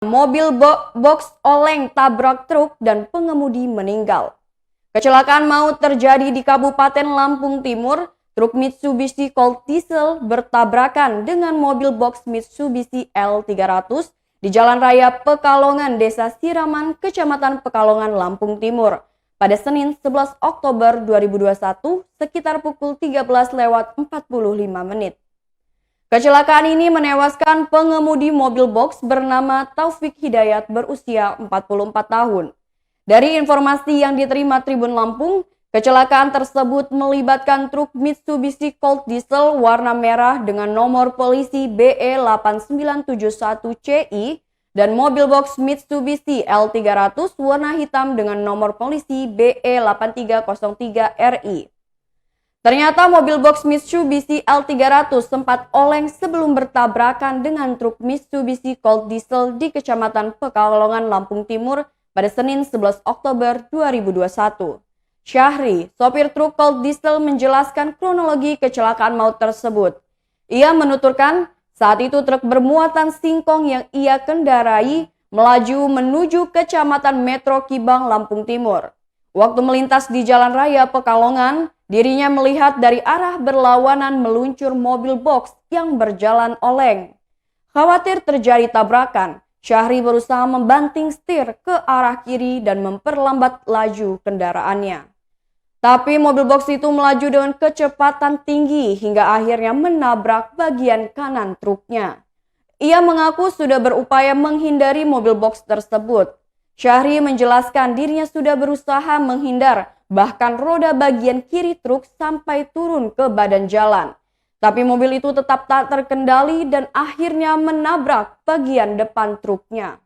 Mobil box oleng tabrak truk dan pengemudi meninggal. Kecelakaan maut terjadi di Kabupaten Lampung Timur. Truk Mitsubishi Colt Diesel bertabrakan dengan mobil box Mitsubishi L300 di Jalan Raya Pekalongan, Desa Siraman, Kecamatan Pekalongan, Lampung Timur pada Senin 11 Oktober 2021 sekitar pukul 13:45. Kecelakaan ini menewaskan pengemudi mobil box bernama Taufik Hidayat berusia 44 tahun. Dari informasi yang diterima Tribun Lampung, kecelakaan tersebut melibatkan truk Mitsubishi Colt Diesel warna merah dengan nomor polisi BE8971CI dan mobil box Mitsubishi L300 warna hitam dengan nomor polisi BE8303RI. Ternyata mobil box Mitsubishi L300 sempat oleng sebelum bertabrakan dengan truk Mitsubishi Colt Diesel di Kecamatan Pekalongan, Lampung Timur pada Senin 11 Oktober 2021. Syahri, sopir truk Colt Diesel, menjelaskan kronologi kecelakaan maut tersebut. Ia menuturkan saat itu truk bermuatan singkong yang ia kendarai melaju menuju Kecamatan Metro Kibang, Lampung Timur. Waktu melintas di Jalan Raya Pekalongan, dirinya melihat dari arah berlawanan meluncur mobil box yang berjalan oleng. Khawatir terjadi tabrakan, Syahri berusaha membanting setir ke arah kiri dan memperlambat laju kendaraannya. Tapi mobil box itu melaju dengan kecepatan tinggi hingga akhirnya menabrak bagian kanan truknya. Ia mengaku sudah berupaya menghindari mobil box tersebut. Syahri menjelaskan dirinya sudah berusaha menghindar, bahkan roda bagian kiri truk sampai turun ke badan jalan. Tapi mobil itu tetap tak terkendali dan akhirnya menabrak bagian depan truknya.